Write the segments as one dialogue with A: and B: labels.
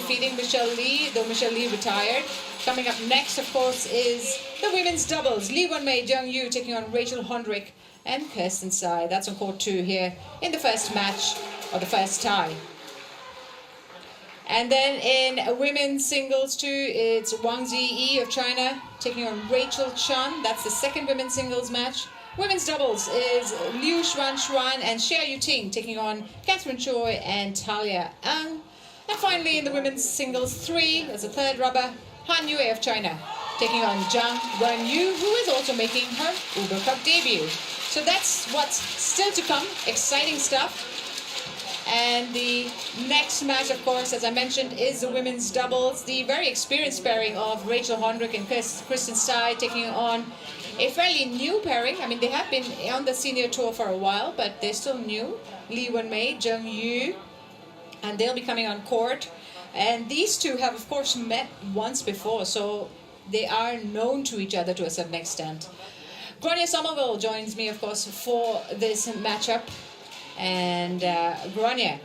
A: defeating Michelle Lee, though Michelle Lee retired. Coming up next, of course, is the women's doubles. Lee Wen-mei, Zheng Yu taking on Rachel Honderich and Tsai. That's on court 2 here in the first match, or the first tie. And then in women's singles 2, it's Wang Ziyi of China taking on Rachel Chen. That's the second women's singles match. Women's doubles is Liu Xuan and Xia Yuting taking on Catherine Choi and Talia Ang. And finally in the women's singles 3, as a third rubber, Han Yue of China taking on Zhang Wenyu, who is also making her Uber Cup debut. So that's what's still to come. Exciting stuff. And the next match, of course, as I mentioned, is the women's doubles. The very experienced pairing of Rachel Honderich and Kristen Tsai taking on a fairly new pairing. I mean, they have been on the senior tour for a while, but they're still new. Lee Wen-mei, Zheng Yu, and they'll be coming on court. And these two have, of course, met once before, so they are known to each other to a certain extent. Grania Somerville joins me, of course, for this matchup. And Grania,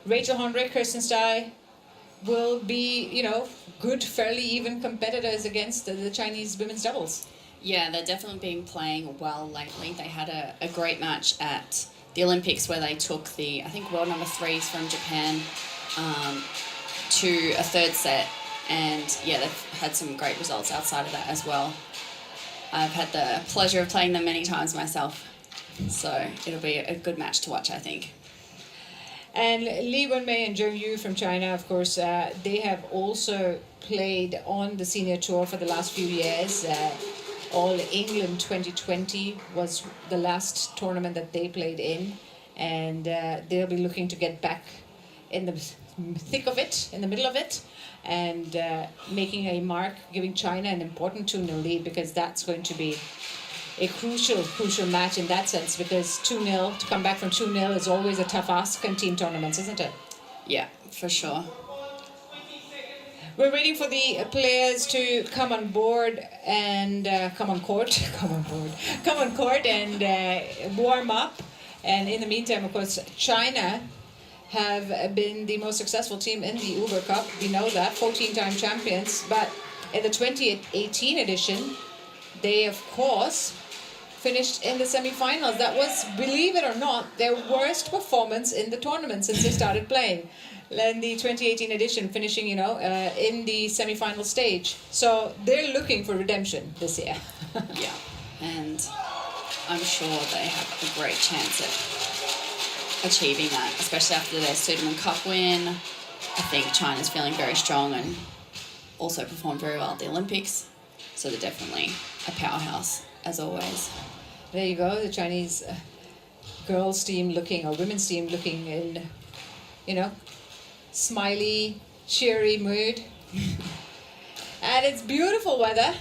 A: Rachel Honderich, Kristen Tsai will be, you know, good, fairly even competitors against the Chinese women's doubles.
B: Yeah, they've definitely been playing well lately. They had a great match at the Olympics where they took the, I think, world number 3s from Japan to a third set. And yeah, they've had some great results outside of that as well. I've had the pleasure of playing them many times myself. So it'll be a good match to watch, I think.
A: And Lee Wen-mei and Zheng Yu from China, of course, they have also played on the senior tour for the last few years. All England 2020 was the last tournament that they played in. And they'll be looking to get back in the thick of it, in the middle of it, and making a mark, giving China an important 2-0 lead, because that's going to be a crucial match in that sense, because 2-0, to come back from 2-0 is always a tough ask in team tournaments, isn't it?
B: Yeah, for sure.
A: We're waiting for the players to come on board and come on court and warm up. And in the meantime, of course, China have been the most successful team in the Uber Cup. We know that, 14-time champions. But in the 2018 edition, they, of course, finished in the semi-finals. That was, believe it or not, their worst performance in the tournament since they started playing. In the 2018 edition, finishing, you know, in the semi-final stage. So they're looking for redemption this year.
B: Yeah, and I'm sure they have a great chance at achieving that, especially after their Sudirman Cup win. I think China's feeling very strong and also performed very well at the Olympics. So they're definitely a powerhouse, as always.
A: There you go, the Chinese girls team looking, or women's team looking in, you know, smiley, cheery mood. And it's beautiful weather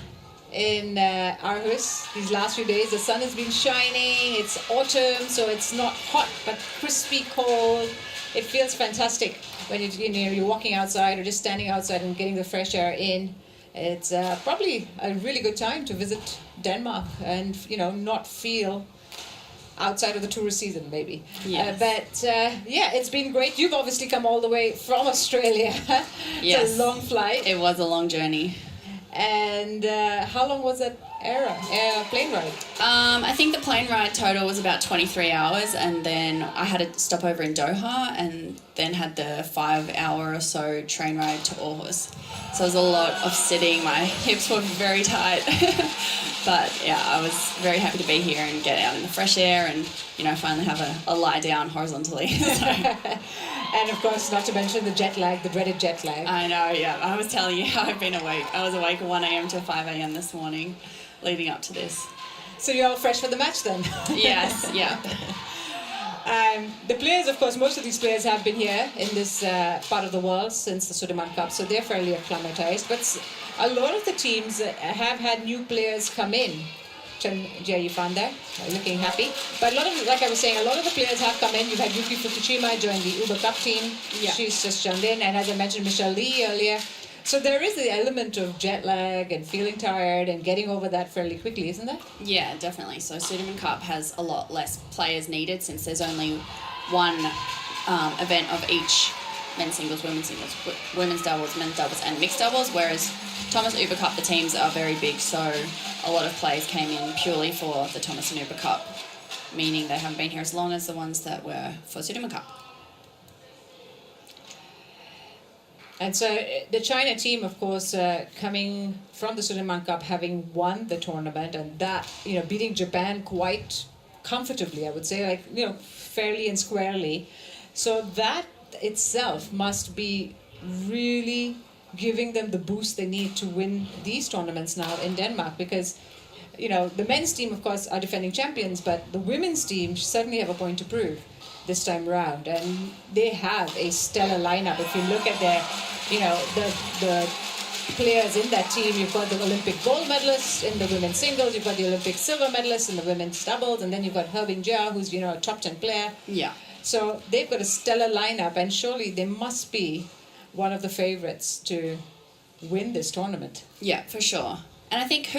A: in Aarhus these last few days. The sun has been shining, it's autumn, so it's not hot but crispy cold. It feels fantastic when you're walking outside or just standing outside and getting the fresh air in. It's probably a really good time to visit Denmark and, you know, not feel outside of the tourist season, maybe.
B: Yes.
A: Yeah, it's been great. You've obviously come all the way from Australia.
B: Yes.
A: It's a long flight.
B: It was a long journey.
A: And how long was that plane ride?
B: I think the plane ride total was about 23 hours, and then I had a stopover in Doha, and then had the 5-hour or so train ride to Aarhus. So it was a lot of sitting. My hips were very tight. But yeah, I was very happy to be here and get out in the fresh air and, you know, finally have a lie down horizontally. So.
A: And of course, not to mention the jet lag, the dreaded jet lag.
B: I know, yeah. I was telling you how I've been awake. I was awake at 1 a.m. to 5 a.m. this morning leading up to this.
A: So you're all fresh for the match then?
B: Yes, yeah.
A: The players, of course, most of these players have been here in this part of the world since the Sudirman Cup, so they're fairly acclimatized. But a lot of the teams have had new players come in. Chen Jia Yifan there, looking happy. But a lot of, like I was saying, a lot of the players have come in. You've had Yuki Fukushima join the Uber Cup team. Yeah. She's just joined in. And as I mentioned, Michelle Lee earlier. So there is the element of jet lag and feeling tired and getting over that fairly quickly, isn't there?
B: Yeah, definitely. So Sudirman Cup has a lot less players needed since there's only one event of each men's singles, women's doubles, men's doubles, and mixed doubles. Whereas Thomas Uber Cup, the teams are very big, so a lot of players came in purely for the Thomas and Uber Cup, meaning they haven't been here as long as the ones that were for Sudirman Cup.
A: And so the China team, of course, coming from the Sudirman Cup, having won the tournament, and that, beating Japan quite comfortably, I would say, like, fairly and squarely. So that itself must be really giving them the boost they need to win these tournaments now in Denmark, because the men's team, of course, are defending champions, but the women's team certainly have a point to prove this time round, and they have a stellar lineup. If you look at their, the players in that team, you've got the Olympic gold medalist in the women's singles, you've got the Olympic silver medalist in the women's doubles, and then you've got Herbing Jia, who's a top 10 player.
B: Yeah.
A: So they've got a stellar lineup, and surely they must be one of the favorites to win this tournament.
B: Yeah, for sure. And I think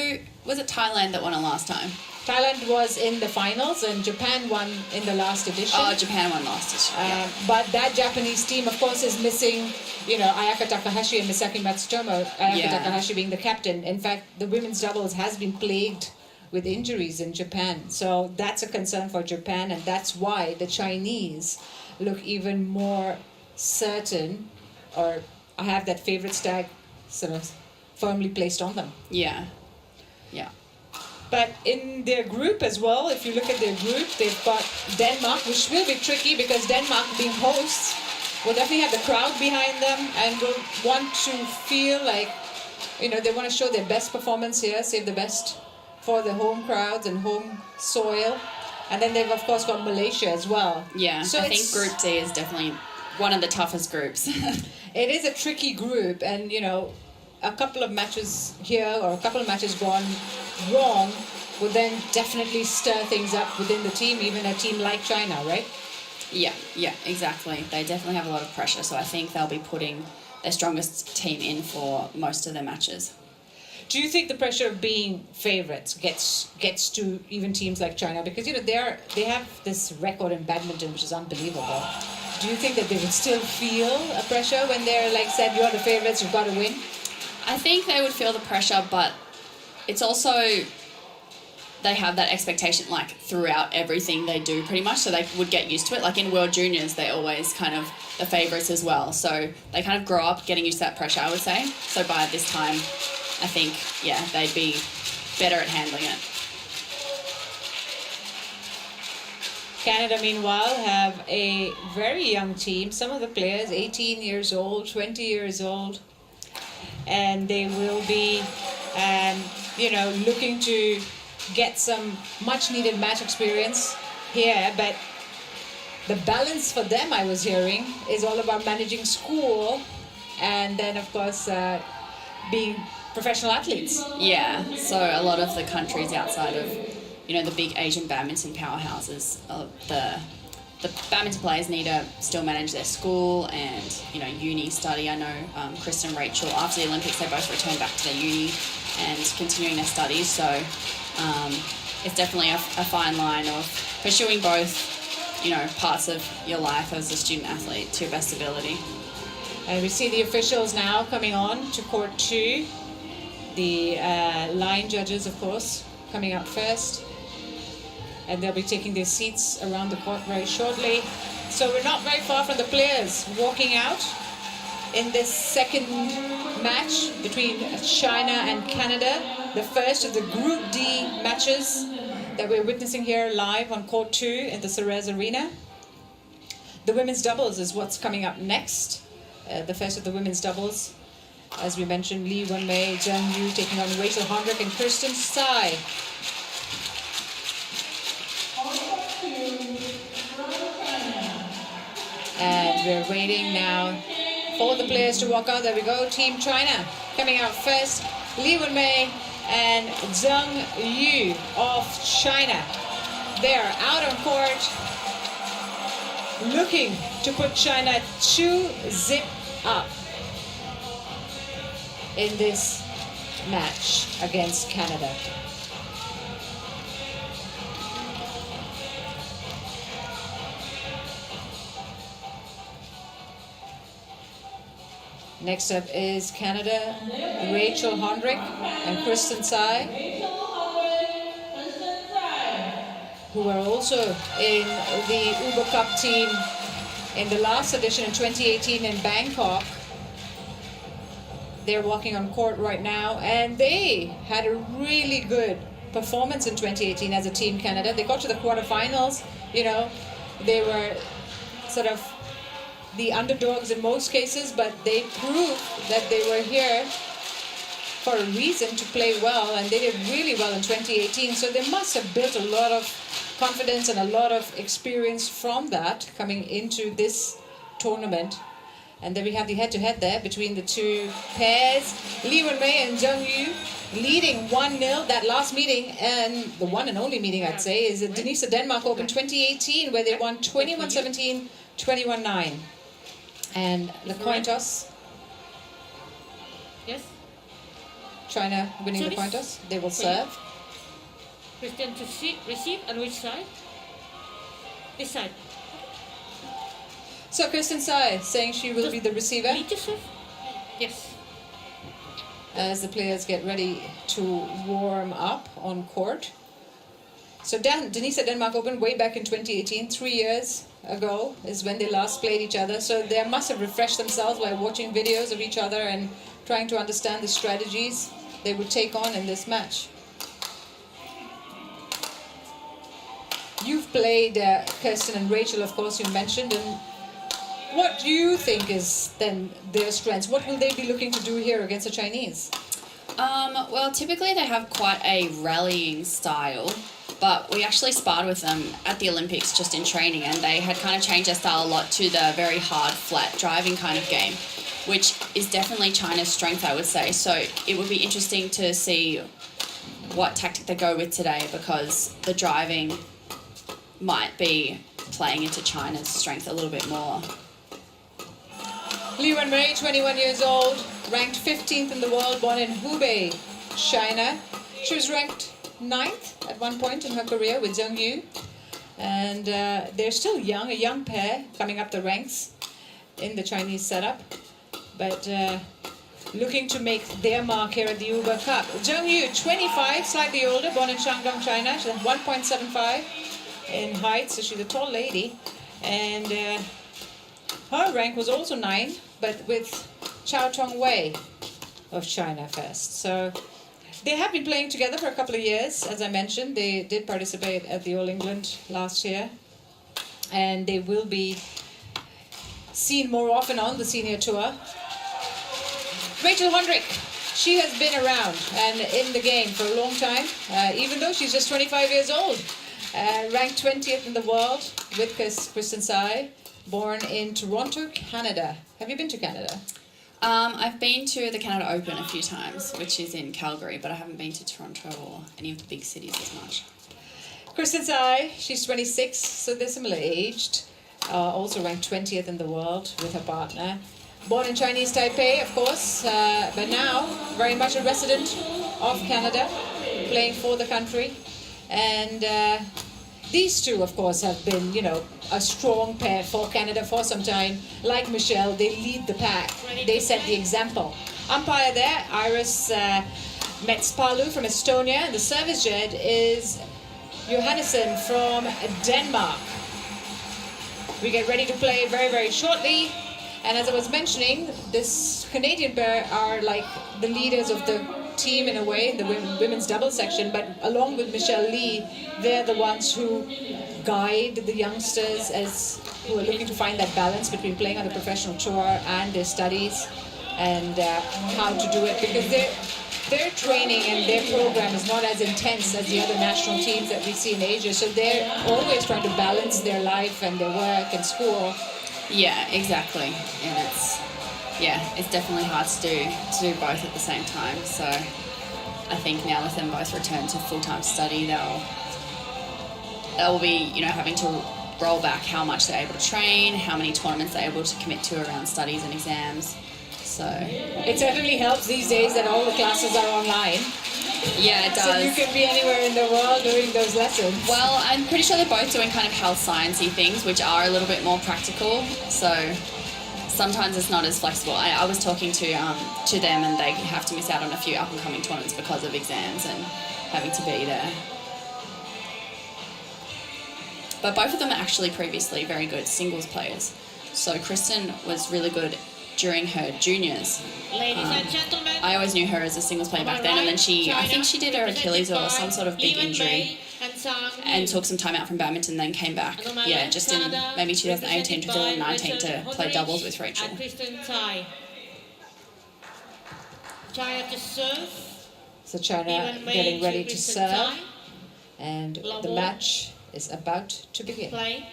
B: was it Thailand that won it last time?
A: Thailand was in the finals, and Japan won in the last edition.
B: Oh, Japan won last edition. Yeah.
A: But that Japanese team, of course, is missing, Ayaka Takahashi and Misaki Matsutomo. Ayaka Takahashi being the captain. In fact, the women's doubles has been plagued with injuries in Japan. So that's a concern for Japan, and that's why the Chinese look even more certain, or I have that favorite tag sort of firmly placed on them.
B: Yeah. Yeah.
A: But in their group as well, if you look at their group, they've got Denmark, which will be tricky because Denmark, being hosts, will definitely have the crowd behind them and will want to feel like, they want to show their best performance here, save the best for the home crowds and home soil. And then they've, of course, got Malaysia as well.
B: Yeah, so I think Group D is definitely one of the toughest groups.
A: It is a tricky group, and, a couple of matches here or a couple of matches gone wrong would then definitely stir things up within the team, even a team like China, right?
B: Yeah, exactly. They definitely have a lot of pressure, so I think they'll be putting their strongest team in for most of their matches.
A: Do you think the pressure of being favourites gets to even teams like China? Because, they have this record in badminton which is unbelievable. Do you think that they would still feel a pressure when they're said, you're the favourites, you've got to win?
B: I think they would feel the pressure, but it's also they have that expectation throughout everything they do pretty much, so they would get used to it. In World Juniors, they're always kind of the favourites as well, so they kind of grow up getting used to that pressure, I would say. So by this time, I think, they'd be better at handling it.
A: Canada, meanwhile, have a very young team. Some of the players, 18 years old, 20 years old. And they will be, looking to get some much-needed match experience here. But the balance for them, I was hearing, is all about managing school and then, of course, being professional athletes.
B: Yeah, so a lot of the countries outside of, the big Asian badminton powerhouses, the badminton players need to still manage their school and, uni study. I know Kristen and Rachel, after the Olympics, they both returned back to their uni and continuing their studies. So it's definitely a fine line of pursuing both, parts of your life as a student athlete to your best ability.
A: And we see the officials now coming on to court 2. The line judges, of course, coming out first. And they'll be taking their seats around the court very shortly. So we're not very far from the players walking out in this second match between China and Canada, the first of the Group D matches that we're witnessing here live on court 2 in the Suez Arena. The women's doubles is what's coming up next. The first of the women's doubles, as we mentioned, Li Wenmei, Zheng Yu taking on Rachel Honderich and Kirsten Tsai. And we're waiting now for the players to walk out. There we go. Team China coming out first. Li Wenmei and Zheng Yu of China. They're out on court, looking to put China 2-0 up in this match against Canada. Next up is Canada, Rachel Honderich and Tsai, who are also in the Uber Cup team in the last edition in 2018 in Bangkok. They're walking on court right now, and they had a really good performance in 2018 as a Team Canada. They got to the quarterfinals. You know, they were sort of the underdogs in most cases, but they proved that they were here for a reason to play well, and they did really well in 2018. So they must have built a lot of confidence and a lot of experience from that coming into this tournament. And then we have the head-to-head there between the two pairs. Li Wenmei and Zheng leading 1-0 that last meeting, and the one and only meeting I'd say is the Denise Denmark Open 2018, where they won 21-17, 21-9. And the coin toss.
C: Yes.
A: China winning the coin toss. They will serve.
C: Christian to receive, and which side? This side.
A: So Tsai saying she will be the receiver.
C: Need to serve? Yes.
A: As the players get ready to warm up on court. So Denise Denmark Open way back in 2018, 3 years ago is when they last played each other. So they must have refreshed themselves by watching videos of each other and trying to understand the strategies they would take on in this match. You've played Kirsten and Rachel, of course, you mentioned, and what do you think is then their strengths? What will they be looking to do here against the Chinese?
B: Well, typically they have quite a rallying style, but we actually sparred with them at the Olympics just in training, and they had kind of changed their style a lot to the very hard, flat driving kind of game, which is definitely China's strength, I would say. So it would be interesting to see what tactic they go with today, because the driving might be playing into China's strength a little bit more.
A: Li Wenmei, 21 years old, ranked 15th in the world, born in Hubei, China. She was ranked 9th at one point in her career with Zheng Yu. And they're still young, a young pair coming up the ranks in the Chinese setup. But looking to make their mark here at the Uber Cup. Zheng Yu, 25, slightly older, born in Shandong, China. She's 1.75 in height, so she's a tall lady. And her rank was also 9, but with Chao Tongwei of China first. So they have been playing together for a couple of years. As I mentioned, they did participate at the All England last year. And they will be seen more often on the senior tour. Rachel Honderich, she has been around and in the game for a long time, even though she's just 25 years old. Ranked 20th in the world with Tsai, born in Toronto, Canada. Have you been to Canada?
B: I've been to the Canada Open a few times, which is in Calgary, but I haven't been to Toronto or any of the big cities as much.
A: Tsai, she's 26, so they're similar aged. Also ranked 20th in the world with her partner. Born in Chinese Taipei, of course, but now very much a resident of Canada, playing for the country. And these two, of course, have been, you know, a strong pair for Canada for some time. Like Michelle, they lead the pack. They set the example. Umpire there, Iris Metspalu from Estonia. And the service jet is Johannesson from Denmark. We get ready to play very, very shortly. And as I was mentioning, this Canadian pair are like the leaders of the team in a way, in the women's double section, but along with Michelle Lee, they're the ones who guide the youngsters who are looking to find that balance between playing on the professional tour and their studies, and how to do it, because their training and their program is not as intense as the other national teams that we see in Asia, so they're always trying to balance their life and their work and school.
B: Yeah, exactly. And it's definitely hard to do both at the same time. So I think now with them both returned to full-time study, they'll be, you know, having to roll back how much they're able to train, how many tournaments they're able to commit to around studies and exams. So
A: it certainly helps these days that all the classes are online.
B: Yeah, it does.
A: So you can be anywhere in the world doing those lessons.
B: Well, I'm pretty sure they're both doing kind of health sciencey things, which are a little bit more practical. So sometimes it's not as flexible. I was talking to them, and they have to miss out on a few up-and-coming tournaments because of exams and having to be there. But both of them are actually previously very good singles players. So Kristen was really good during her juniors.
C: Ladies and gentlemen,
B: I always knew her as a singles player back then, and then I think she did her Achilles or some sort of big injury and took some time out from badminton, then came back, just in maybe 2018, 2019 to play doubles with Rachel.
C: and Kristen Tsai. Tsai to serve.
A: So China getting ready to serve, and the match is about to begin.
C: Play.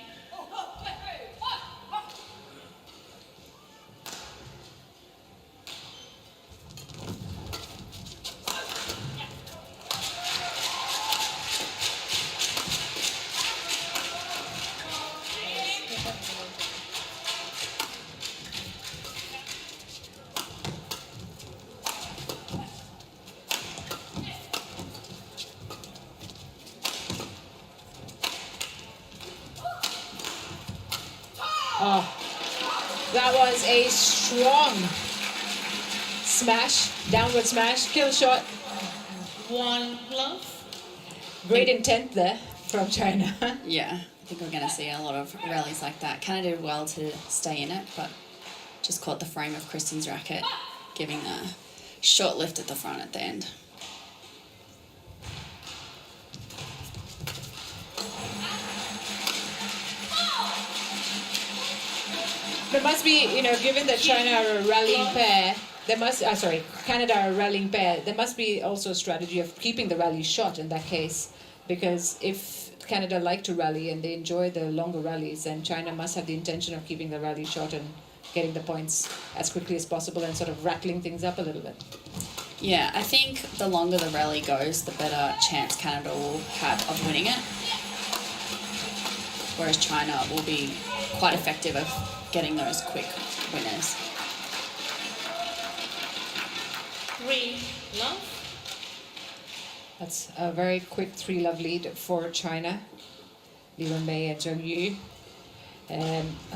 A: Oh, that was a strong smash, downward smash, kill shot.
C: One love.
A: Great intent there from China.
B: Yeah, I think we're going to see a lot of rallies like that. Canada did well to stay in it, but just caught the frame of Kristen's racket, giving a short lift at the front at the end.
A: There must be, given that China are a rallying pair, Canada are a rallying pair, there must be also a strategy of keeping the rally short in that case. Because if Canada like to rally and they enjoy the longer rallies, then China must have the intention of keeping the rally short and getting the points as quickly as possible and sort of rattling things up a little bit.
B: Yeah, I think the longer the rally goes, the better chance Canada will have of winning it. Whereas China will be quite effective of getting those quick winners.
C: 3 love.
A: That's a very quick 3-love lead for China. Li Wenmei and Zheng Yu,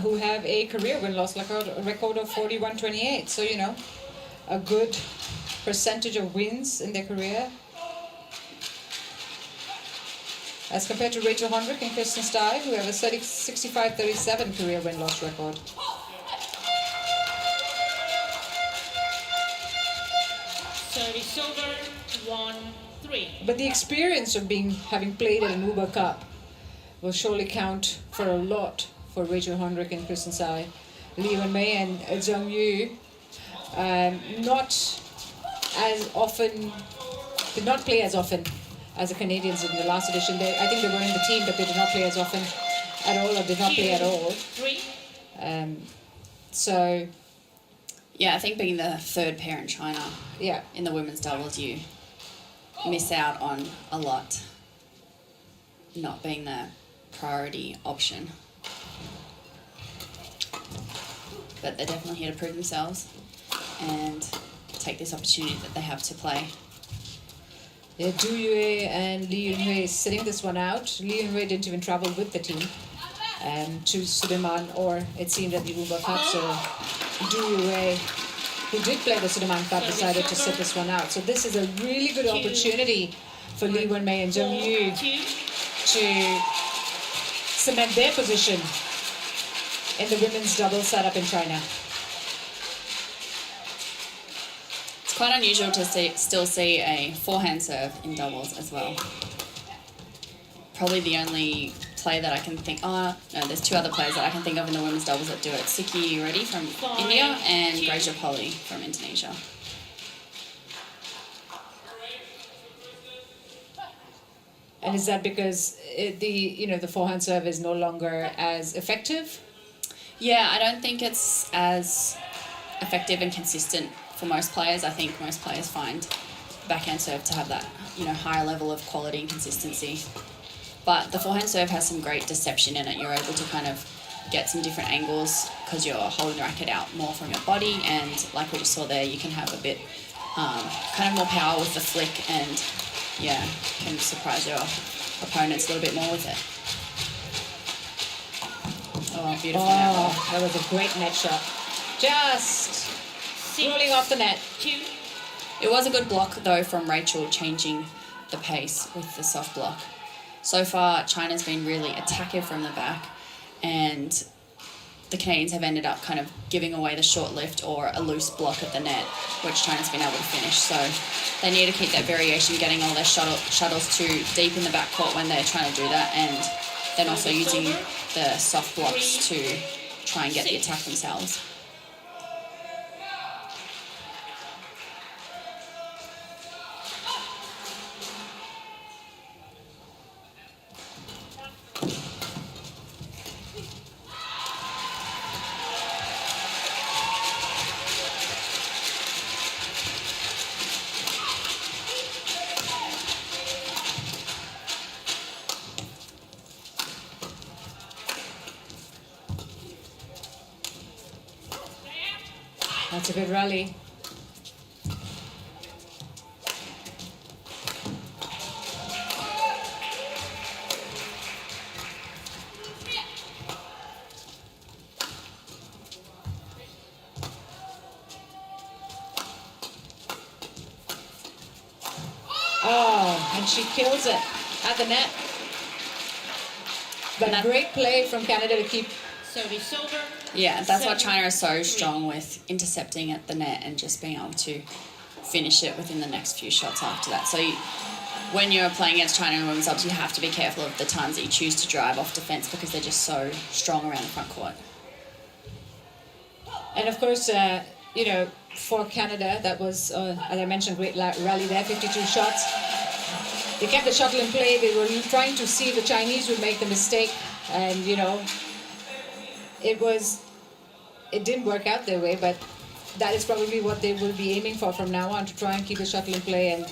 A: who have a career win-loss record of 41-28. So, a good percentage of wins in their career. As compared to Rachel Honderich and Kristen Tsai, who have a 65-37 career win-loss record.
C: Service over. 1-3.
A: But the experience of having played at an Uber Cup will surely count for a lot for Rachel Honderich and Kristen Tsai. Li Wenmei and Zheng Yu not as often, did not play as often as the Canadians in the last edition. I think they were in the team, but they did not play as often at all, or did not play at all.
C: 3.
A: So,
B: yeah, I think being the third pair in China in the women's doubles, you miss out on a lot, not being the priority option. But they're definitely here to prove themselves and take this opportunity that they have to play.
A: Yeah, Du Yue and Li Yunhui sitting this one out. Li Yunhui didn't even travel with the team to Sudirman, or it seemed at the Uber Cup. So Du Yue, who did play the Sudirman Cup, decided to sit this one out. So this is a really good opportunity for Li Wenmei and Zheng Yu to cement their position in the women's double setup in China.
B: Quite unusual to still see a forehand serve in doubles as well. Probably the only player that I can think, there's 2 other players that I can think of in the women's doubles that do it. Suki Reddy from India and Gracia Polly from Indonesia.
A: And is that because the forehand serve is no longer as effective?
B: Yeah, I don't think it's as effective and consistent for most players. I think most players find backhand serve to have that, higher level of quality and consistency. But the forehand serve has some great deception in it. You're able to kind of get some different angles because you're holding the racket out more from your body, and like we just saw there, you can have a bit kind of more power with the flick, and can surprise your opponents a little bit more with it. Oh, beautiful.
A: Oh, that was a great net shot. just rolling off the net.
C: 2.
B: It was a good block though from Rachel, changing the pace with the soft block. So far, China's been really attacking from the back, and the Canadians have ended up kind of giving away the short lift or a loose block at the net, which China's been able to finish. So they need to keep that variation, getting all their shuttles too deep in the backcourt when they're trying to do that, and then also using the soft blocks to try and get the attack themselves.
A: That's a good rally. Oh, and she kills it at the net. But great play from Canada to keep.
C: Service over.
B: Yeah, that's what China is so strong with, intercepting at the net and just being able to finish it within the next few shots after that. So when you're playing against China in women's subs, you have to be careful of the times that you choose to drive off defence, because they're just so strong around the front court.
A: And of course, for Canada, that was, as I mentioned, great rally there, 52 shots. They kept the shuttle in play. They were trying to see if the Chinese would make the mistake. And, it didn't work out their way, but that is probably what they will be aiming for from now on, to try and keep the shuttle in play, and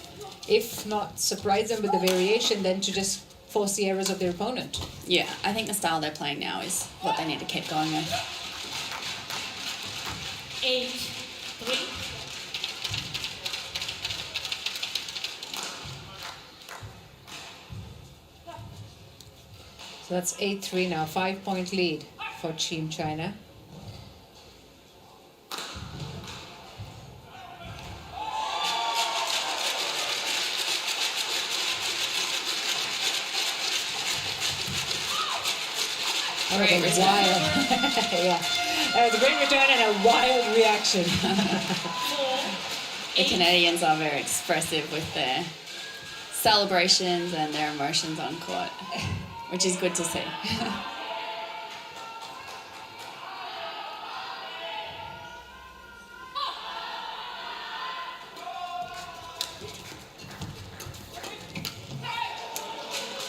A: if not surprise them with the variation, then to just force the errors of their opponent.
B: Yeah, I think the style they're playing now is what they need to keep going with.
C: 8-3.
A: So that's 8-3 now, 5-point lead for Team China.
B: Great return.
A: Wild. Yeah, that was a great return and a wild reaction.
B: The Canadians are very expressive with their celebrations and their emotions on court, which is good to see.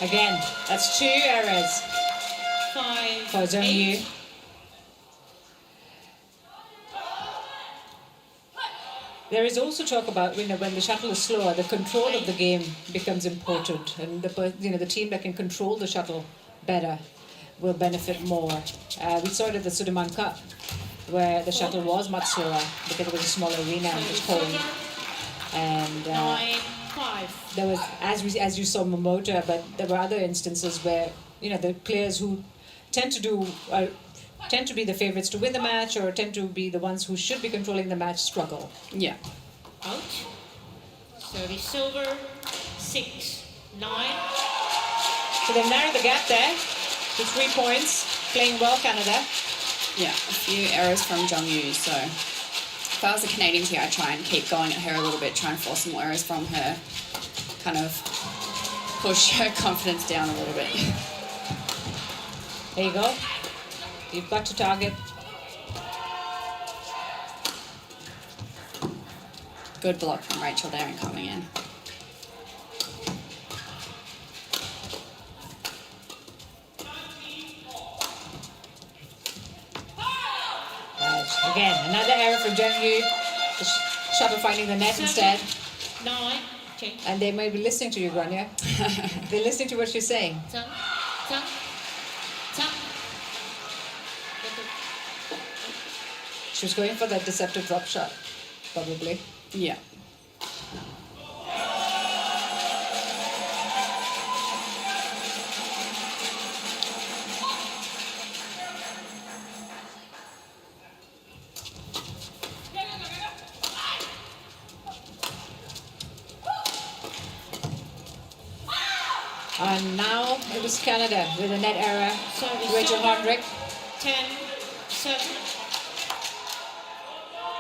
A: Again, that's 2 errors
C: 5,
A: for Zheng
C: 8.
A: There is also talk about when the shuttle is slower, the control of the game becomes important, and the team that can control the shuttle better will benefit more. We saw it at the Sudirman Cup, where the shuttle was much slower because it was a small arena and it was cold. And
C: 9-5.
A: there was, as you saw, Momota, but there were other instances where the players who tend to be the favorites to win the match, or tend to be the ones who should be controlling the match, struggle.
B: Yeah.
C: Out. Service over. 6-9.
A: So they've narrowed the gap there to 3 points. Playing well, Canada.
B: Yeah, a few errors from Zheng Yu, so if I was the Canadians here, I'd try and keep going at her a little bit, try and force some more errors from her, kind of push her confidence down a little bit.
A: There you go. You've got to target.
B: Good block from Rachel there and coming in.
A: Right. Again, another error from Zheng Yu. The shuttle finding the net instead.
C: 9. Change.
A: And they may be listening to you, Grania. They're listening to what you're saying.
C: 10.
A: She was going for that deceptive drop shot, probably.
B: Yeah.
A: And now it was Canada with a net error.
C: Service
A: Rachel
C: over.
A: Honderich
C: 10-7.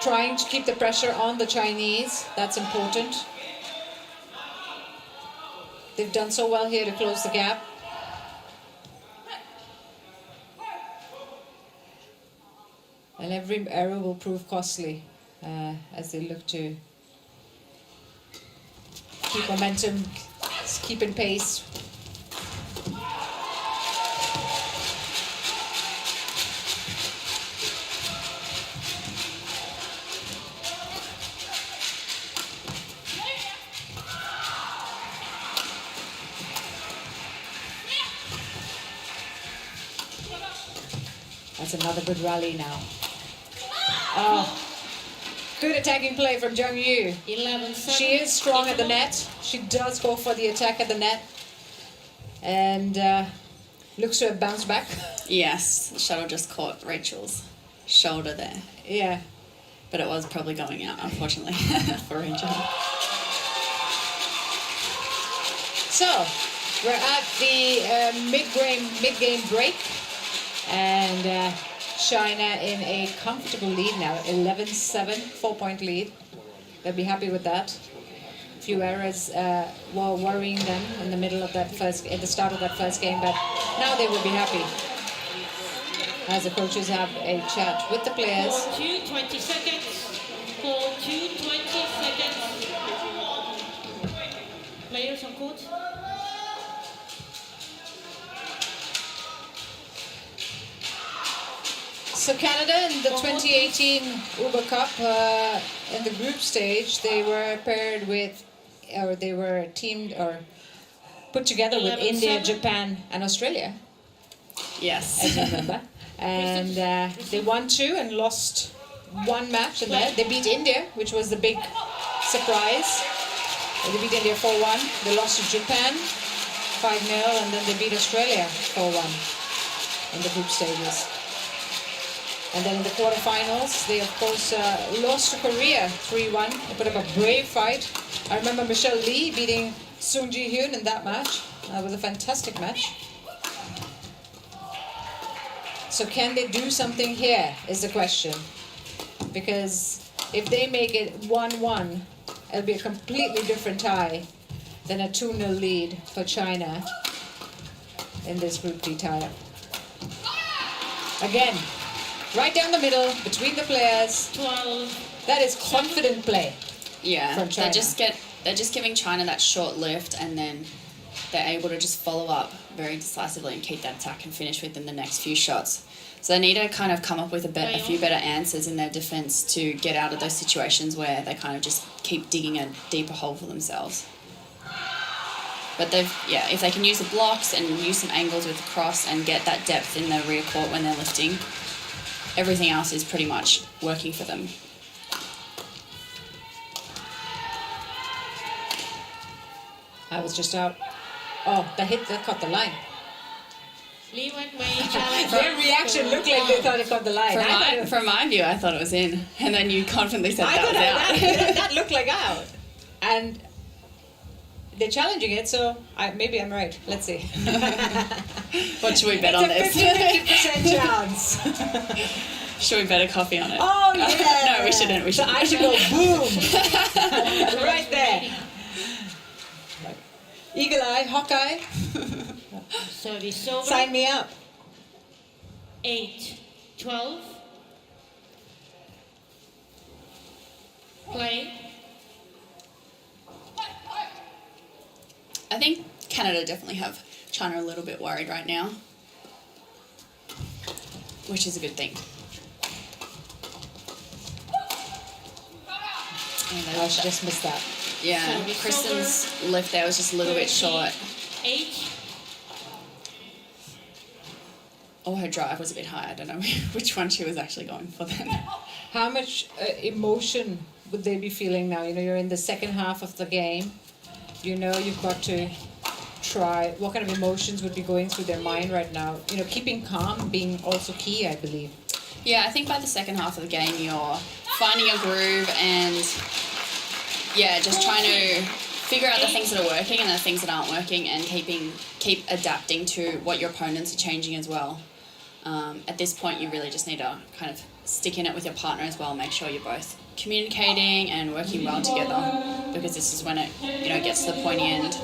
A: trying to keep the pressure on the Chinese. That's important. They've done so well here to close the gap. And every error will prove costly as they look to keep momentum, keep in pace. That's another good rally now. Oh, good attacking play from Zheng Yu.
C: 11-7.
A: She is strong at the net. She does go for the attack at the net. And looks to have bounced back.
B: Yes, the shuttle just caught Rachel's shoulder there.
A: Yeah.
B: But it was probably going out, unfortunately, for Rachel.
A: So, we're at the mid-game break. And China in a comfortable lead now, 11-7, 4-point lead. They'll be happy with that. A few errors were worrying them in the middle of that at the start of that first game, but now they will be happy. As the coaches have a chat with the players.
C: Call 2, 20 seconds. Call 2, 20 seconds. Players on court.
A: So Canada in the 2018 Uber Cup in the group stage, they were paired with, or they were teamed or put together with India, Japan, and Australia,
B: Yes.
A: as you remember. And they won 2 and lost 1 match in that. They beat India, which was the big surprise. They beat India 4-1. They lost to Japan 5-0, and then they beat Australia 4-1 in the group stages. And then in the quarterfinals, they of course lost to Korea 3-1. They put up a brave fight. I remember Michelle Lee beating Sung Ji-hyun in that match. That was a fantastic match. So can they do something here is the question. Because if they make it 1-1, it'll be a completely different tie than a 2-0 lead for China in this Group D tie-up. Again, right down the middle, between the players.
C: 12.
A: That is confident play.
B: Yeah,
A: From China.
B: they're just giving China that short lift, and then they're able to just follow up very decisively and keep that attack and finish within the next few shots. So they need to kind of come up with a few better answers in their defense to get out of those situations where they kind of just keep digging a deeper hole for themselves. But if they can use the blocks and use some angles with the cross and get that depth in the rear court when they're lifting, everything else is pretty much working for them.
A: I was just out. Oh, that caught the line.
C: Lee Wen Wei challenge.
A: Their reaction looked like they thought it caught the line.
B: From my view, I thought it was in, and then you confidently said
A: I
B: that
A: thought
B: was out.
A: that looked like out. And they're challenging it, so maybe I'm right. Let's see.
B: What should we bet on this?
A: It's a 50% chance.
B: Should we bet a coffee on it?
A: Oh, yeah.
B: No, we shouldn't.
A: So I should go boom. Right there. Eagle eye, Hawkeye.
C: Service over.
A: Sign me up.
C: 8, 12. Play.
B: I think Canada definitely have China a little bit worried right now, which is a good thing.
A: Oh, she just missed that.
B: Yeah,
C: Service
B: Kristen's lift there was just a little bit short.
C: 8.
B: Or her drive was a bit high. I don't know which one she was actually going for then.
A: How much emotion would they be feeling now? You know, you're in the second half of the game. You know, you've got to try. What kind of emotions would be going through their mind right now? You know, keeping calm being also key, I believe.
B: Yeah, I think by the second half of the game, you're finding your groove and, yeah, just trying to figure out the things that are working and the things that aren't working, and keep adapting to what your opponents are changing as well. At this point, you really just need to kind of stick in it with your partner as well. Make sure you're both communicating and working well together, because this is when it, you know, gets to the pointy end.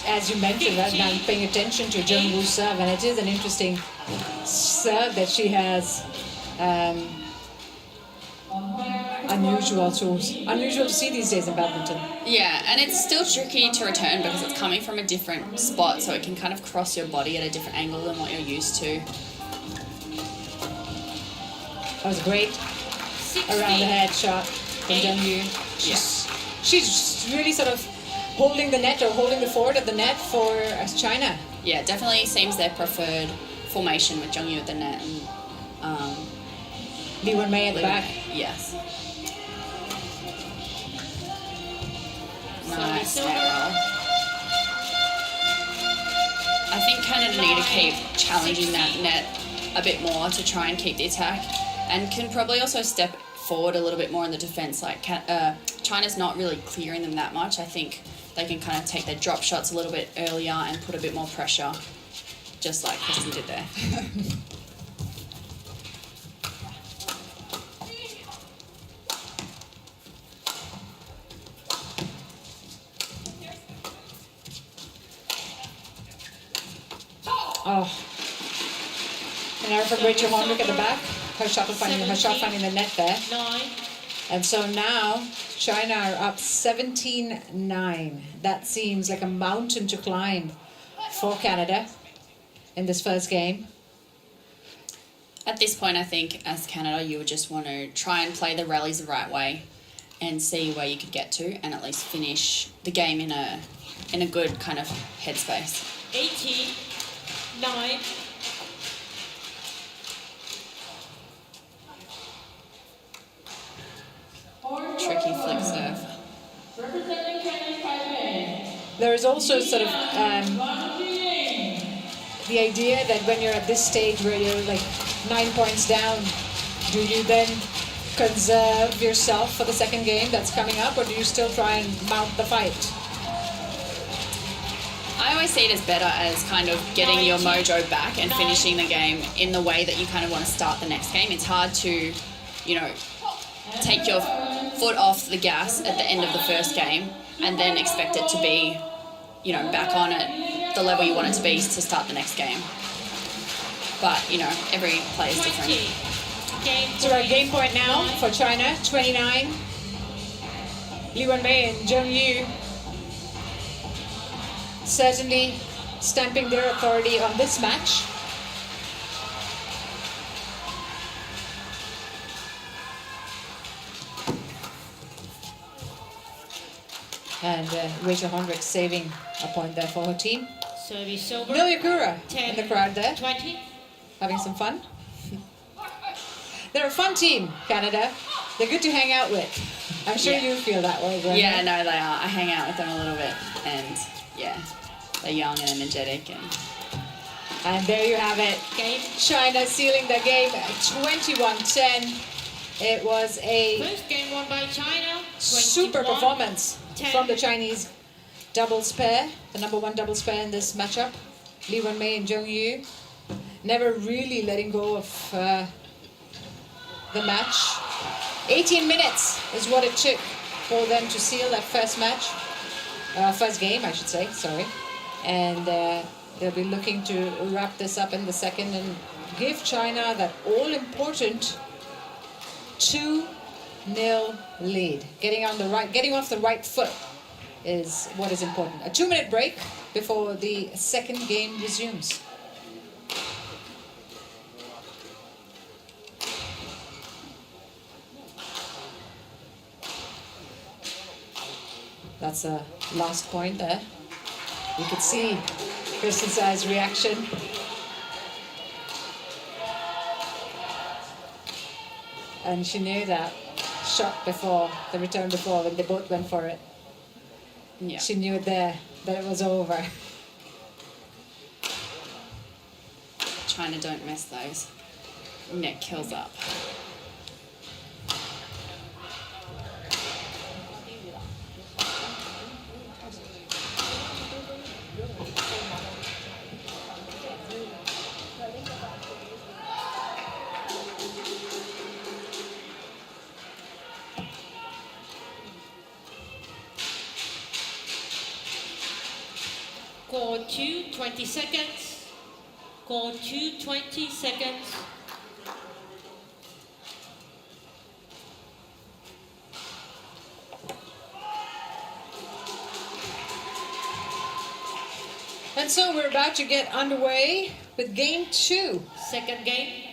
A: As you mentioned, right now I'm paying attention to Zheng Wu's serve, and it is an interesting serve that she has. Unusual to see these days in badminton.
B: Yeah, and it's still tricky to return because it's coming from a different spot, so it can kind of cross your body at a different angle than what you're used to.
A: That was great.
C: 60.
A: Around the head shot from Zheng Yu. She's really sort of holding the net, or holding the forward of the net for China.
B: Yeah, definitely seems their preferred formation with Zheng Yu at the net and
A: Li Wenmei at the back.
B: Yes. Nice net roll. I think Canada need to keep challenging that net a bit more to try and keep the attack, and can probably also step forward a little bit more in the defense. Like China's not really clearing them that much. I think they can kind of take their drop shots a little bit earlier and put a bit more pressure, just like Kristen did there.
A: Oh. And now from Rachel Honderich at the back. Her shot finding the net there.
C: 9.
A: And so now China are up 17-9. That seems like a mountain to climb for Canada in this first game.
B: At this point, I think as Canada, you would just want to try and play the rallies the right way and see where you could get to, and at least finish the game in a good kind of headspace.
C: 18. 9.
B: Tricky flick serve.
A: There is also sort of the idea that when you're at this stage where you're like 9 points down, do you then conserve yourself for the second game that's coming up, or do you still try and mount the fight?
B: I always see it as better as kind of getting your mojo back and finishing the game in the way that you kind of want to start the next game. It's hard to, you know, take your foot off the gas at the end of the first game and then expect it to be, you know, back on at the level you want it to be to start the next game. But, you know, every player is different.
A: So we're at game point now for China, 29. Li Wenmei and Zheng Yu certainly stamping their authority on this match. And Rachel Honderich saving a point there for her team.
C: Service over.
A: Milia Kura in the crowd there,
C: 20.
A: having some fun. They're a fun team, Canada. They're good to hang out with. I'm sure you feel that way, Glenn.
B: Yeah, no, they are. I hang out with them a little bit, and yeah, they're young and energetic.
A: And there you have it.
C: Game.
A: China sealing the game at 21-10. It was a
C: First game won by China. 21.
A: super performance
C: 10.
A: from the Chinese doubles pair, the number one doubles pair in this matchup. Li Wenmei and Zheng Yu. Never really letting go of the match. 18 minutes is what it took for them to seal that first match. First game, I should say, sorry. And they'll be looking to wrap this up in the second and give China that all-important 2-0 lead. Getting off the right foot is what is important. A 2-minute break before the second game resumes. That's a last point there. You could see Kristen Tsai's reaction. And she knew that shot before, the return before, when they both went for it.
B: Yeah.
A: She knew it there, that it was over.
B: China don't miss those. Neck kills up.
C: Call 2, 20 seconds. Call 2, 20 seconds.
A: And so we're about to get underway with game 2.
C: Second game.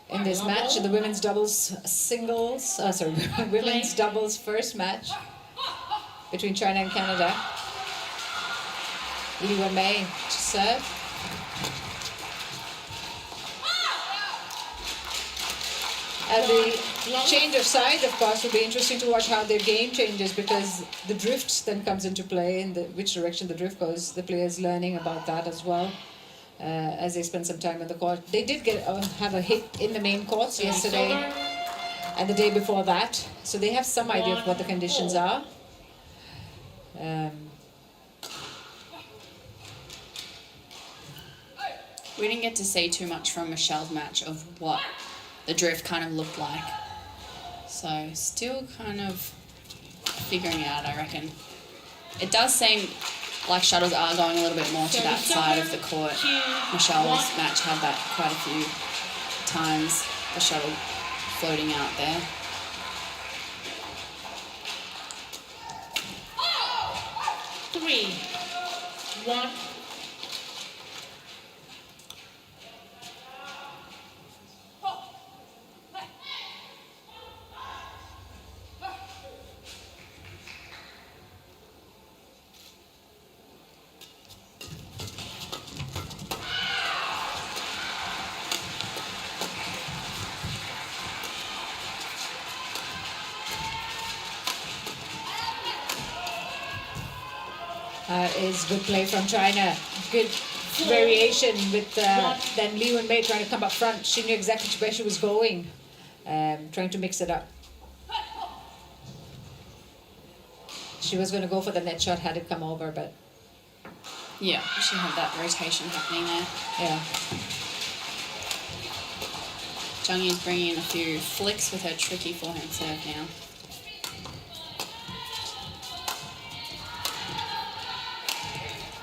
A: In this match, the women's doubles singles, women's doubles first match between China and Canada. Li Wenmei to serve. And the change of side, of course, will be interesting to watch how their game changes, because the drift then comes into play, and which direction the drift goes. The players learning about that as well as they spend some time in the court. They did have a hit in the main courts yesterday and the day before that, so they have some idea of what the conditions are.
B: We didn't get to see too much from Michelle's match of what the drift kind of looked like. So still kind of figuring it out, I reckon. It does seem like shuttles are going a little bit more to that side of the court. Michelle's match had that quite a few times, the shuttle floating out there.
C: Three, 1.
A: Is good play from China. Good variation with then Li Wenmei trying to come up front. She knew exactly where she was going, trying to mix it up. She was going to go for the net shot had it come over, but
B: yeah, she had that rotation happening there.
A: yeah.
B: Zheng is bringing in a few flicks with her tricky forehand serve now.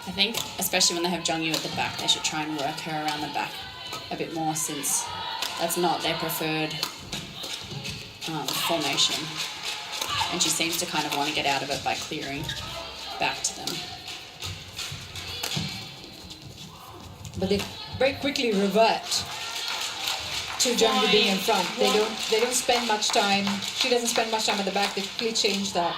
B: I think, especially when they have Zheng Yu at the back, they should try and work her around the back a bit more, since that's not their preferred formation. And she seems to kind of want to get out of it by clearing back to them.
A: But they very quickly revert to Zheng Yu being in front. They don't spend much time. She doesn't spend much time at the back. They quickly change that.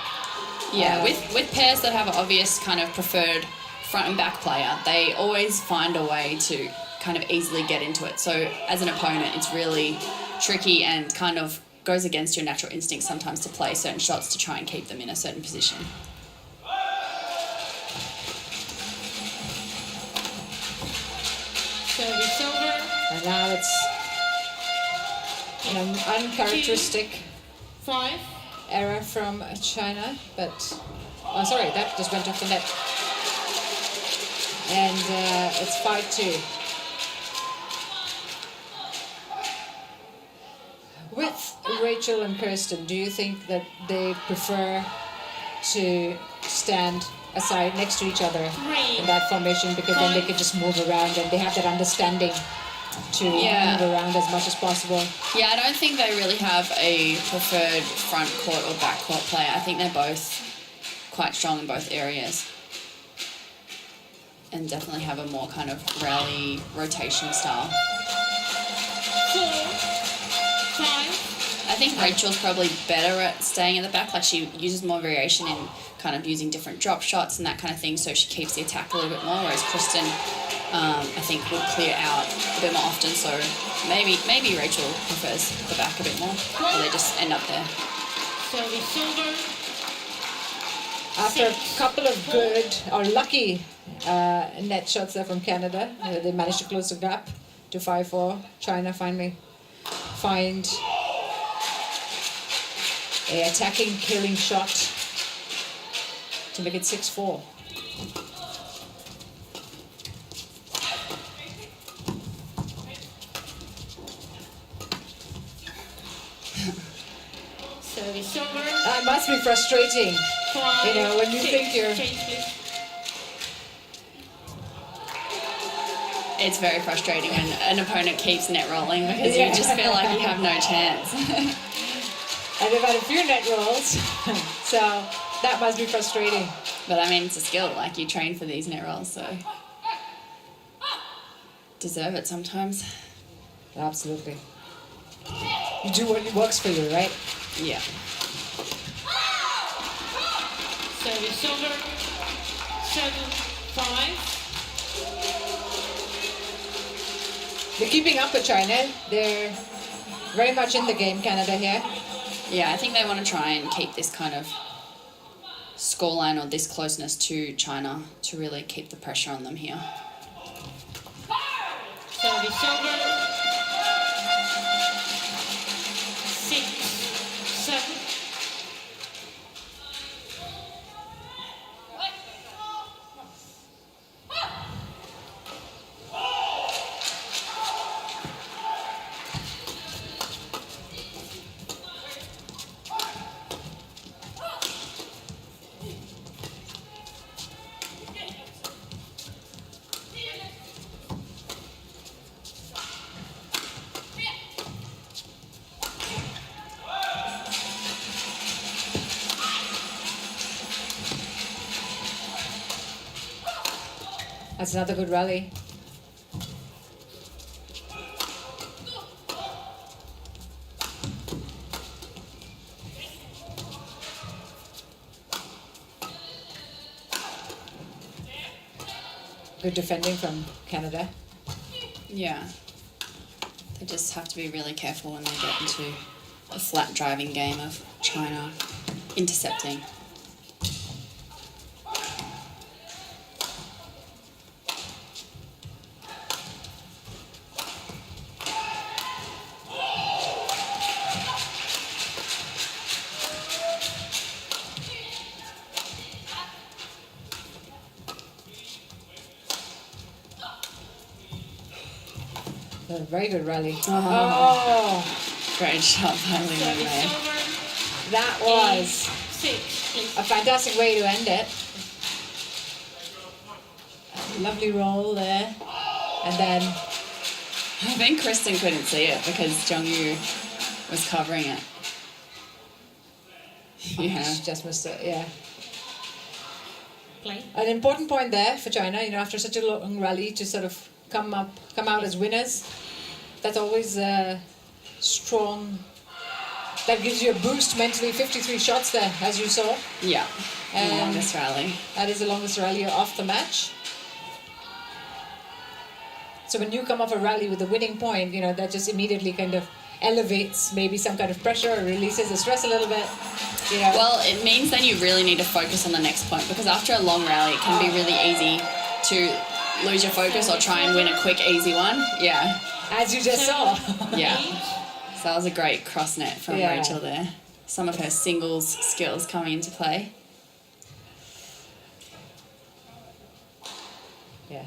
B: Yeah, with pairs that have an obvious kind of preferred front and back player, they always find a way to kind of easily get into it. So as an opponent, it's really tricky and kind of goes against your natural instinct sometimes to play certain shots to try and keep them in a certain position.
C: Service over.
A: And now it's an uncharacteristic
C: 5.
A: error from China, but oh, sorry, that just went off the net. And it's 5-2. With Rachel and Kirsten, do you think that they prefer to stand aside next to each other in that formation, because then they can just move around and they have that understanding to move around as much as possible?
B: Yeah, I don't think they really have a preferred front court or back court player. I think they're both quite strong in both areas. And definitely have a more kind of rally rotation style.
C: 4, 5.
B: I think Rachel's probably better at staying at the back. Like, she uses more variation in kind of using different drop shots and that kind of thing, so she keeps the attack a little bit more, whereas Kristen, I think, will clear out a bit more often, so maybe Rachel prefers the back a bit more, or they just end up there.
C: Service over.
A: After a couple of good or lucky net shots there from Canada, they managed to close the gap to 5-4. China finally find a attacking, killing shot to make it 6-4.
C: Service over.
A: That must be frustrating, you know, when you think you're...
C: Change, please.
B: It's very frustrating when an opponent keeps net rolling because you just feel like you have no chance.
A: And they've had a few net rolls, so that must be frustrating.
B: But I mean, it's a skill. Like, you train for these net rolls, so deserve it sometimes.
A: Absolutely. You do what works for you, right?
B: Yeah.
C: Service over. 7-5.
A: They're keeping up with China. They're very much in the game, Canada here.
B: Yeah, I think they want to try and keep this kind of scoreline or this closeness to China to really keep the pressure on them here.
C: Service over. 6-7.
A: That's another good rally. Good defending from Canada.
B: Yeah. They just have to be really careful when they get into a flat driving game of China intercepting.
A: A very good rally.
B: Oh. Great shot by Li
C: Service
B: Mei.
C: over.
A: That was
C: 6.
A: a fantastic way to end it. Lovely roll there. And then
B: I think Kristen couldn't see it because Zheng was covering it. Yeah.
A: she just missed it, yeah.
C: Play.
A: An important point there for China, you know, after such a long rally to sort of come out as winners. That's always strong. That gives you a boost mentally. 53 shots there, as you saw.
B: Yeah. The longest rally.
A: That is the longest rally of the match. So when you come off a rally with a winning point, you know, that just immediately kind of elevates maybe some kind of pressure or releases the stress a little bit. You know.
B: Well, it means then you really need to focus on the next point because after a long rally, it can be really easy to lose your focus or try and win a quick, easy one. Yeah.
A: As you just saw.
B: Yeah. So that was a great cross net from
A: Yeah.
B: Rachel there. Some of her singles skills coming into play.
A: Yeah.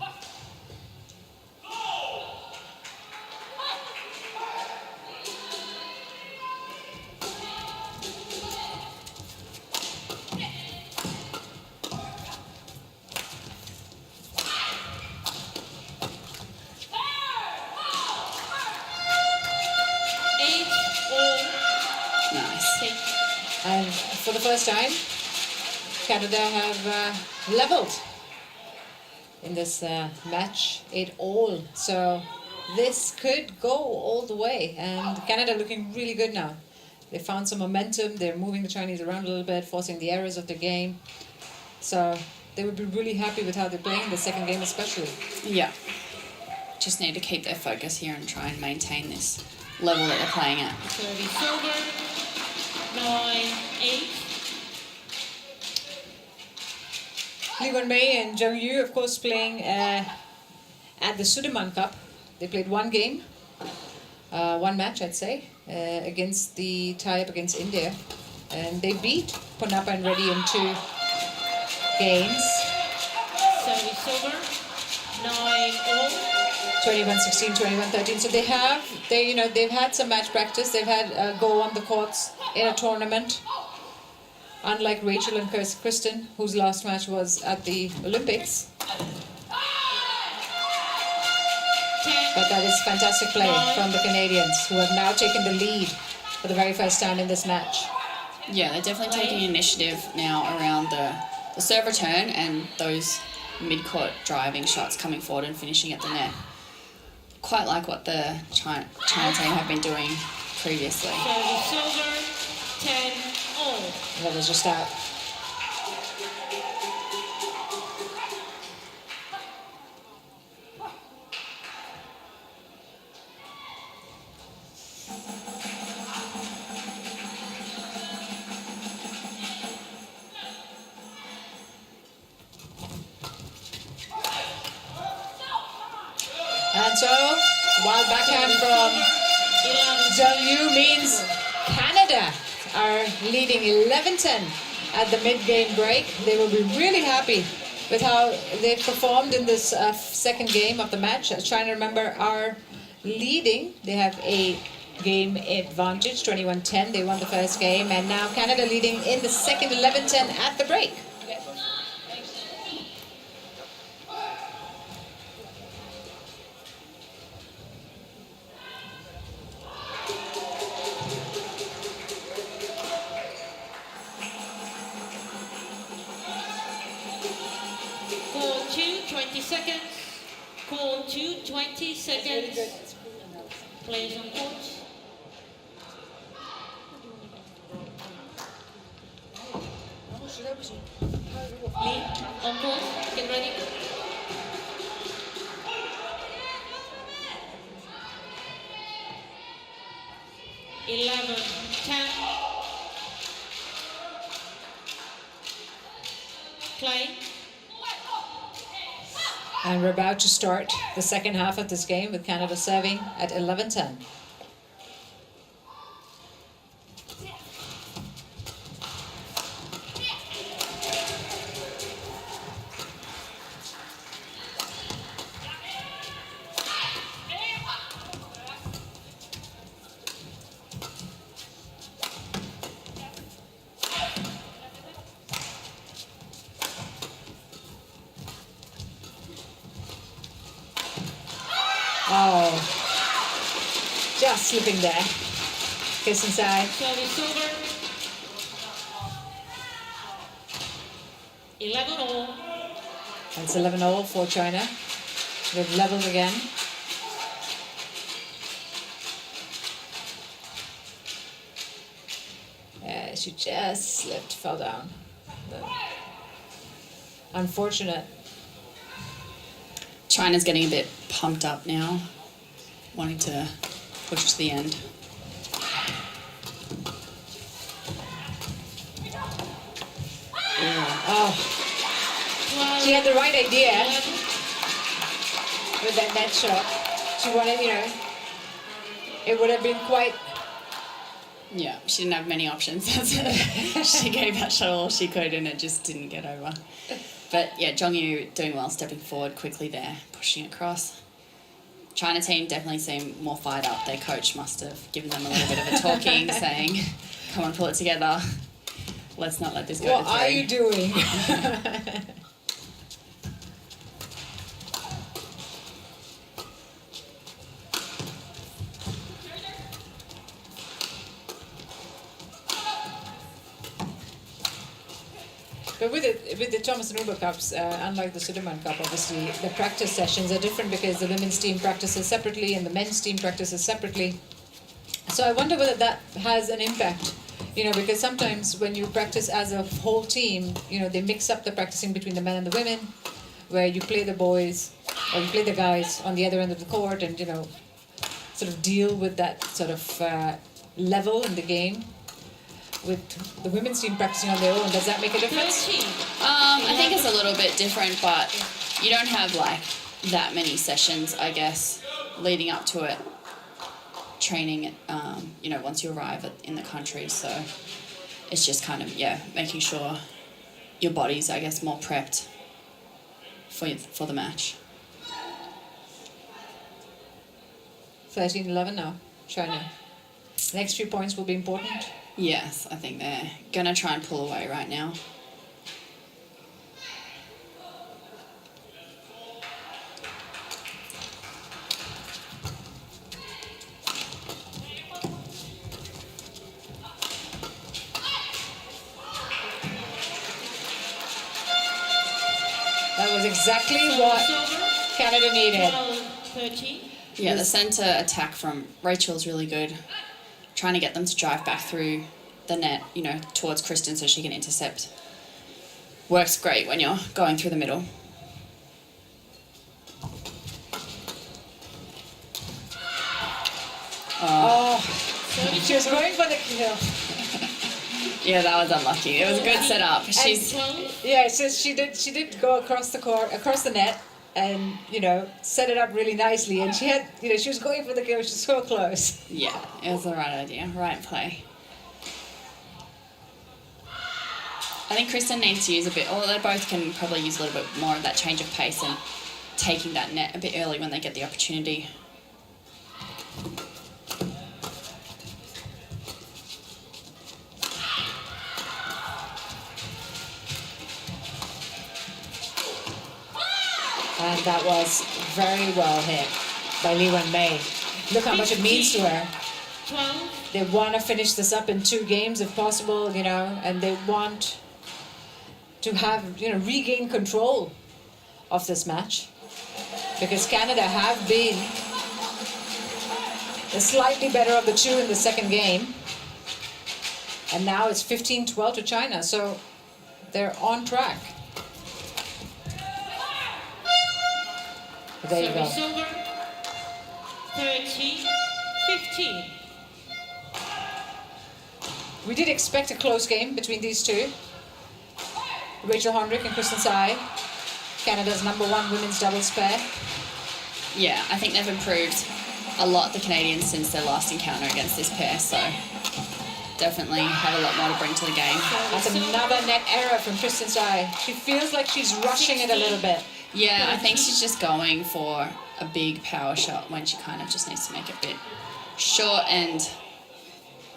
B: Nice.
A: And for the first time, Canada have leveled in this match 8-all. So this could go all the way. And Canada looking really good now. They found some momentum. They're moving the Chinese around a little bit, forcing the errors of the game. So they would be really happy with how they're playing the second game especially.
B: Yeah. Just need to keep their focus here and try and maintain this level that they're playing at.
C: Service over. 9-8.
A: Li Wenmei and Zheng Yu, of course, playing at the Sudirman Cup. They played one game, one match, I'd say, against the tie-up against India. And they beat Ponnappa and Reddy in 2 games.
C: Service over. 9-all.
A: 21-16, 21-13. So they've had some match practice. They've had go on the courts in a tournament. Unlike Rachel and Kristen, whose last match was at the Olympics. But that is fantastic play from the Canadians, who have now taken the lead for the very first time in this match.
B: Yeah, they're definitely taking initiative now around the serve return and those mid-court driving shots coming forward and finishing at the net. Quite like what the China team have been doing previously.
C: Service over. 10-all.
A: That was just out. And so, wild backhand from Zheng Yu means Canada are leading 11-10 at the mid-game break. They will be really happy with how they performed in this second game of the match. China, remember, are leading. They have a game advantage, 21-10. They won the first game, and now Canada leading in the second, 11-10 at the break.
C: Call 2, 20 seconds. Call 2, 20 seconds. Players on court. Lee, on court. Get ready. Eleven, 10. Play.
A: And we're about to start the second half of this game with Canada serving at 11-10. Oh, just slipping there. Kiss inside.
C: Service over. 11-all.
A: It's 11-all for China. They've leveled again. Yeah, she just slipped, fell down. Unfortunate.
B: China's getting a bit pumped up now, wanting to push to the end.
A: Oh, she had the right idea with that net shot. She wanted, it would have been quite...
B: Yeah, she didn't have many options. She gave that shot all she could and it just didn't get over. But yeah, Zheng Yu doing well, stepping forward quickly there, pushing across. China team definitely seemed more fired up. Their coach must have given them a little bit of a talking, saying, come on, pull it together. Let's not let this go to 3.
A: What are you doing? But with the Thomas and Uber Cups, unlike the Sudirman Cup, obviously the practice sessions are different because the women's team practices separately and the men's team practices separately. So I wonder whether that has an impact, because sometimes when you practice as a whole team, they mix up the practicing between the men and the women, where you play the boys or you play the guys on the other end of the court and, sort of deal with that sort of level in the game. with the women's team practicing on their own. Does that make a difference?
C: 13.
B: I think it's a little bit different, but you don't have like that many sessions, I guess, leading up to it. Training, you know, once you arrive in the country, so it's just kind of making sure your body's, I guess, more prepped for the match.
A: 13-11 now, China. Next few points will be important.
B: Yes, I think they're gonna try and pull away right now.
A: That was exactly what Canada needed.
C: 13.
B: Yeah, the centre attack from Rachel's really good. Trying to get them to drive back through the net, you know, towards Kristen so she can intercept. Works great when you're going through the middle.
A: Oh, she was going for the kill.
B: Yeah, that was unlucky. It was a good setup. She's
C: 12.
A: Yeah, so she did go across the court, across the net, and you know set it up really nicely. And she had, you know, she was going for the kill. She was so close.
B: yeah, it was the right idea, right play. I think Kristen needs to use a bit, or they both can probably use a little bit more of that change of pace and taking that net a bit early when they get the opportunity.
A: And that was very well hit by Li Wenmei. Look how much it means to her.
C: 12.
A: They want to finish this up in 2 games if possible, you know, and they want to have, you know, regain control of this match. Because Canada have been the slightly better of the 2 in the second game. And now it's 15-12 to China, so they're on track. There you go.
C: Service over. 13. 15.
A: We did expect a close game between these two. Rachel Honderich and Kristen Tsai, Canada's #1 women's doubles pair.
B: Yeah, I think they've improved a lot, the Canadians, since their last encounter against this pair, so definitely have a lot more to bring to the game.
A: That's another net error from Kristen Tsai. She feels like she's rushing it a little bit.
B: Yeah, I think she's just going for a big power shot when she kind of just needs to make it a bit short and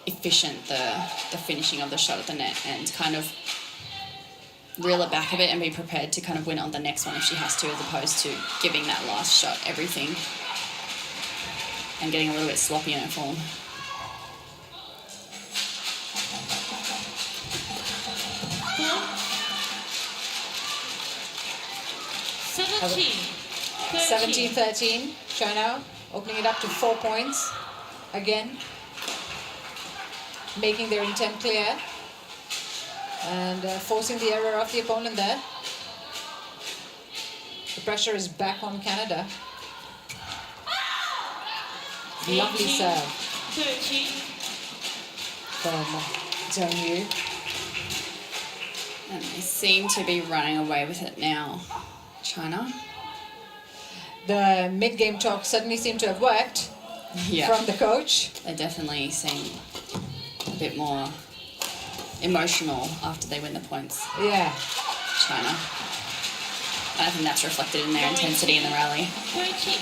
B: efficient, the finishing of the shot at the net, and kind of reel it back a bit and be prepared to kind of win on the next one if she has to, as opposed to giving that last shot everything and getting a little bit sloppy in her form.
C: Seventeen.
A: 17-13, China opening it up to 4 points again, making their intent clear and forcing the error of the opponent there. The pressure is back on Canada. Lovely
C: 18,
A: serve
C: 13.
A: from Zheng.
B: And they seem to be running away with it now, China.
A: The mid-game talk suddenly seemed to have worked
B: Yeah,
A: from the coach.
B: they definitely seem a bit more emotional after they win the points,
A: Yeah.
B: China. And I think that's reflected in their intensity in the rally.
C: 20.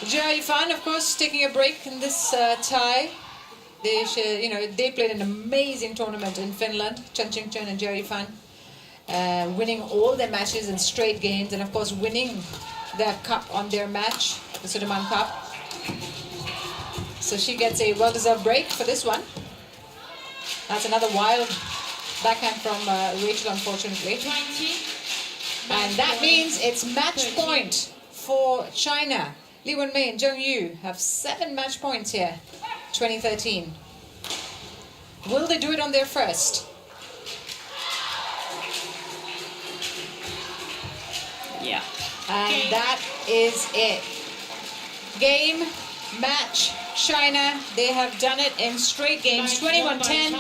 A: Jia Yifan, of course, taking a break in this tie. They played an amazing tournament in Finland. Chen Qingchen and Jia Yifan winning all their matches in straight games, and of course winning the cup on their match, the Sudirman Cup. So she gets a well-deserved break for this one. That's another wild backhand from Rachel, unfortunately.
C: 20.
A: And that means it's match point for China. Li Wenmei and Zheng Yu have 7 match points here, 2013. Will they do it on their first?
B: Yeah.
A: And that is it. Game, match, China, they have done it in straight games, 21-10,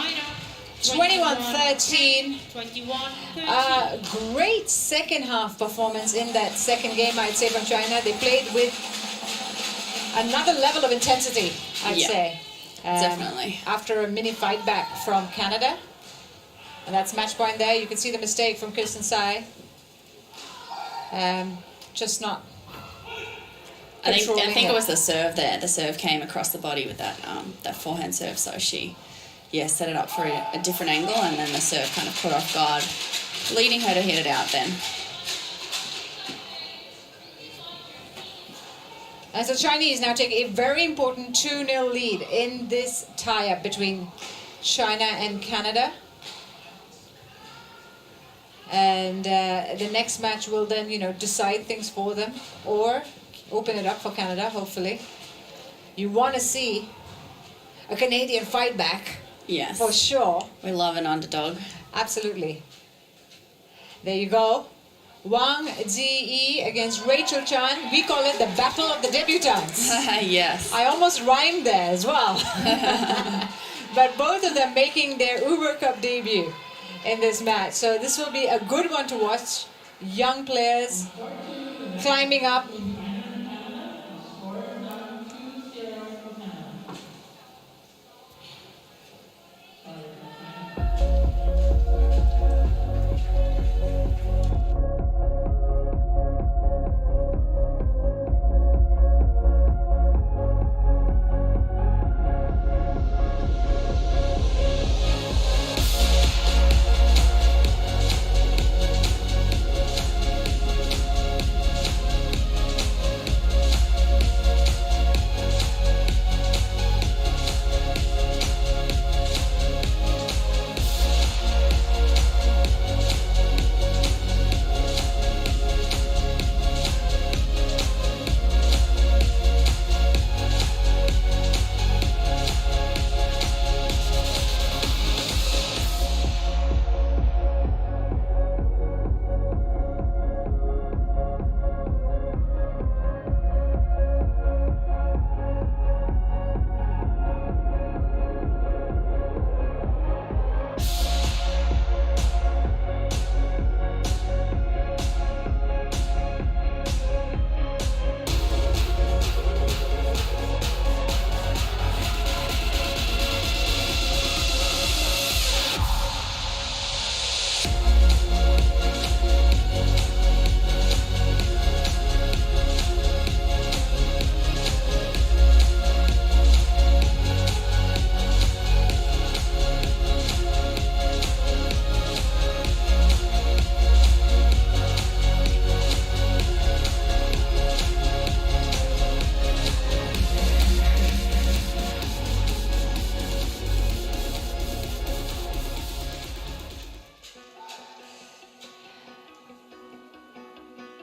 A: 21-13.
C: 21-13.
A: Great second half performance in that second game, I'd say, from China. They played with another level of intensity, I'd
B: Yeah,
A: say.
B: definitely.
A: After a mini fight back from Canada. And that's match point there. You can see the mistake from Tsai. Just not
B: I think
A: controlling
B: it was the serve there. The serve came across the body with that forehand serve, so she set it up for a different angle, and then the serve kind of put off guard, leading her to hit it out then.
A: And so Chinese now take a very important 2-0 lead in this tie-up between China and Canada. And the next match will then, decide things for them or open it up for Canada, hopefully. You want to see a Canadian fight back.
B: Yes.
A: For sure.
B: We love an underdog.
A: Absolutely. There you go. Wang Ziyi against Rachel Chan. We call it the Battle of the Debutantes.
B: Yes.
A: I almost rhymed there as well. But both of them making their Uber Cup debut in this match. So this will be a good one to watch. Young players climbing up.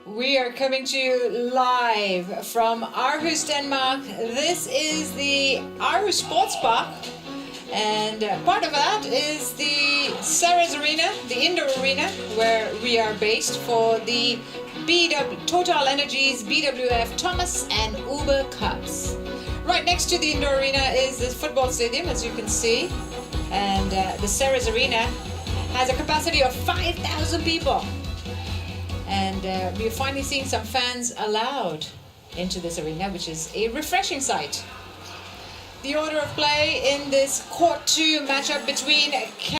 A: We are coming to you live from Aarhus, Denmark. This is the Aarhus Sports Park, and part of that is the Sarah's Arena, the indoor arena, where we are based for the TotalEnergies BWF Thomas and Uber Cups. Right next to the indoor arena is the football stadium, as you can see, and the Sarah's Arena has a capacity of 5,000 people. And we're finally seeing some fans allowed into this arena, which is a refreshing sight. The order of play in this Court 2 matchup between